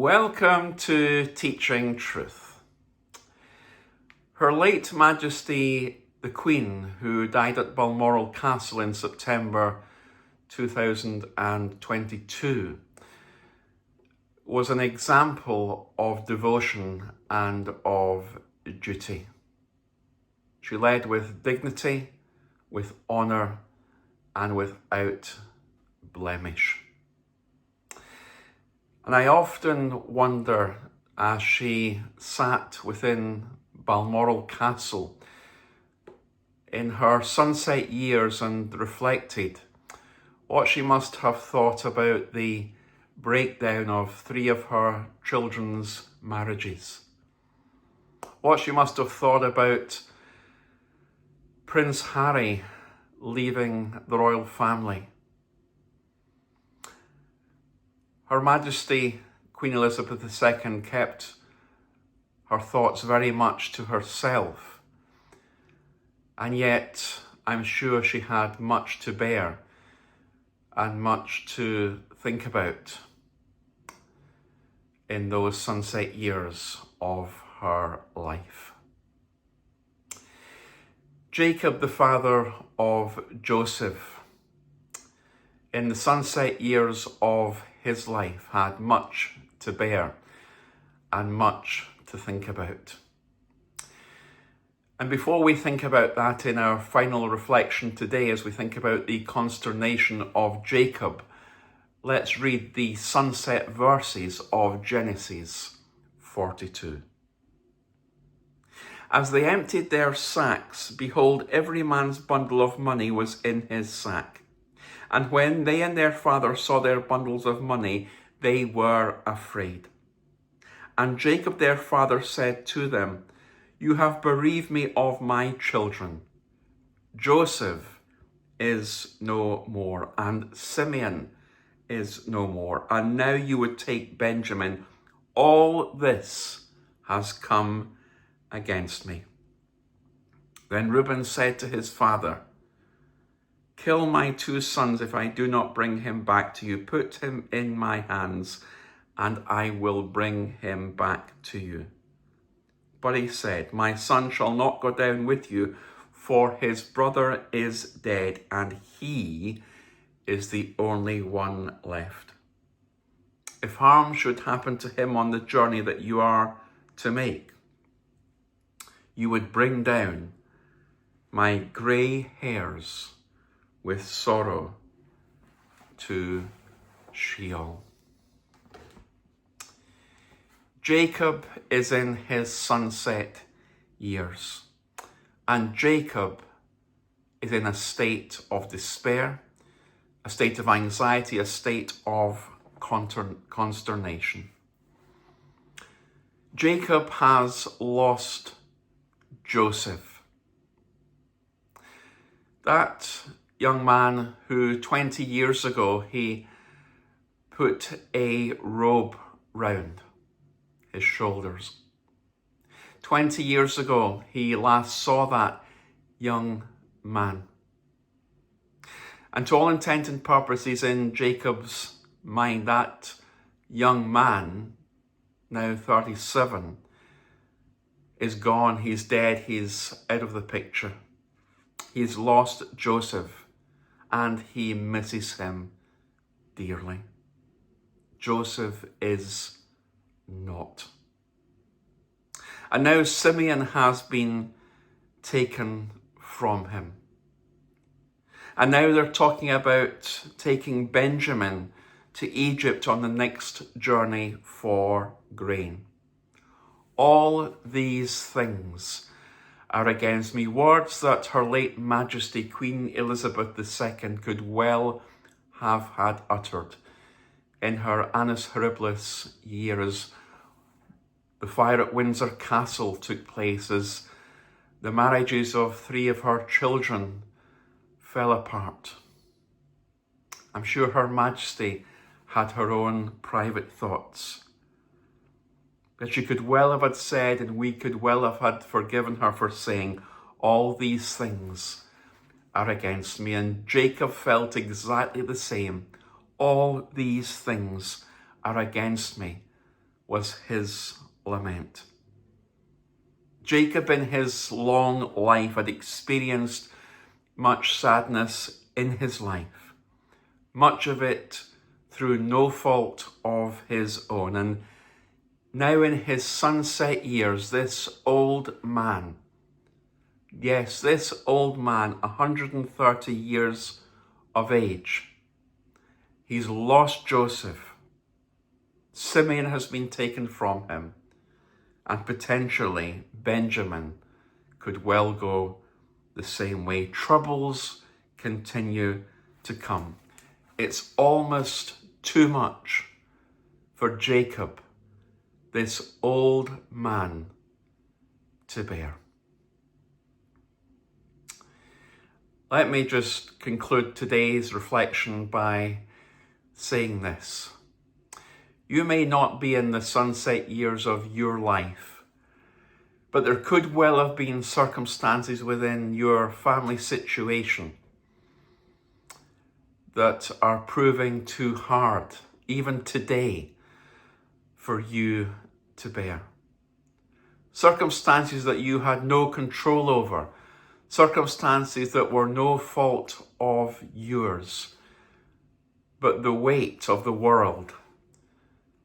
Welcome to Teaching Truth. Her late Majesty the Queen, who died at Balmoral Castle in September 2022, was an example of devotion and of duty. She led with dignity, with honour, and without blemish. And I often wonder, as she sat within Balmoral Castle in her sunset years and reflected, what she must have thought about the breakdown of 3 of her children's marriages. What she must have thought about Prince Harry leaving the royal family. Her Majesty Queen Elizabeth II kept her thoughts very much to herself, and yet I'm sure she had much to bear and much to think about in those sunset years of her life. Jacob, the father of Joseph, in the sunset years of his life, had much to bear and much to think about. And before we think about that in our final reflection today, as we think about the consternation of Jacob, let's read the sunset verses of Genesis 42. As they emptied their sacks, behold, every man's bundle of money was in his sack. And when they and their father saw their bundles of money, they were afraid. And Jacob their father said to them, "You have bereaved me of my children. Joseph is no more, and Simeon is no more, and now you would take Benjamin. All this has come against me." Then Reuben said to his father, "Kill my 2 sons if I do not bring him back to you. Put him in my hands, and I will bring him back to you." But he said, "My son shall not go down with you, for his brother is dead, and he is the only one left. If harm should happen to him on the journey that you are to make, you would bring down my grey hairs with sorrow to Sheol." Jacob is in his sunset years, and Jacob is in a state of despair, a state of anxiety, a state of consternation. Jacob has lost Joseph, that young man who 20 years ago he put a robe round his shoulders. 20 years ago he last saw that young man. And to all intent and purposes in Jacob's mind, that young man, now 37, is gone, he's dead, he's out of the picture. He's lost Joseph, and he misses him dearly. Joseph is not. And now Simeon has been taken from him. And now they're talking about taking Benjamin to Egypt on the next journey for grain. All these things are against me. Words that Her late Majesty Queen Elizabeth II could well have had uttered in her annus horribilis years. The fire at Windsor Castle took place as the marriages of 3 of her children fell apart. I'm sure Her Majesty had her own private thoughts, that she could well have had said, and we could well have had forgiven her for saying, "All these things are against me." And Jacob felt exactly the same. All these things are against me. was his lament. Jacob in his long life had experienced much sadness in his life, much of it through no fault of his own. And now in his sunset years, this old man, yes, this old man, 130 years of age, he's lost Joseph. Simeon has been taken from him, and potentially Benjamin could well go the same way. Troubles continue to come. It's almost too much for Jacob, this old man, to bear. Let me just conclude today's reflection by saying this. You may not be in the sunset years of your life, but there could well have been circumstances within your family situation that are proving too hard, even today, for you to bear. Circumstances that you had no control over, circumstances that were no fault of yours, but the weight of the world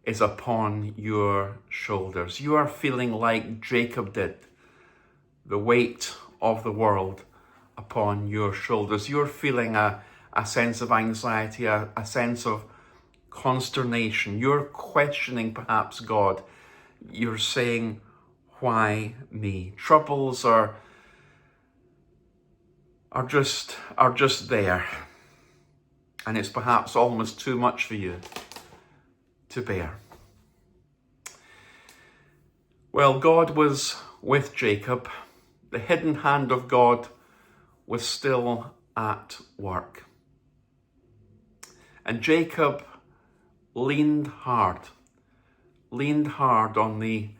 is upon your shoulders. You are feeling like Jacob did, the weight of the world upon your shoulders. You're feeling a sense of anxiety, a sense of consternation. You're questioning perhaps God. You're saying, why me? Troubles are just there. And it's perhaps almost too much for you to bear. Well, God was with Jacob. The hidden hand of God was still at work. And Jacob leaned hard on the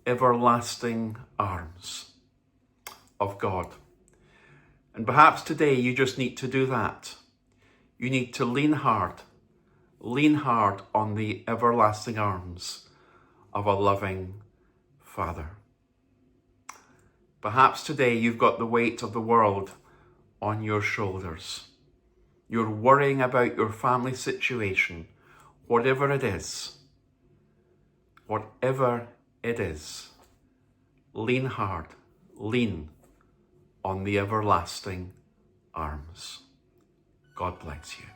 everlasting arms of God. And perhaps today you just need to do that. You need to lean hard on the everlasting arms of a loving Father. Perhaps today you've got the weight of the world on your shoulders. You're worrying about your family situation, whatever it is, lean hard, lean on the everlasting arms. God bless you.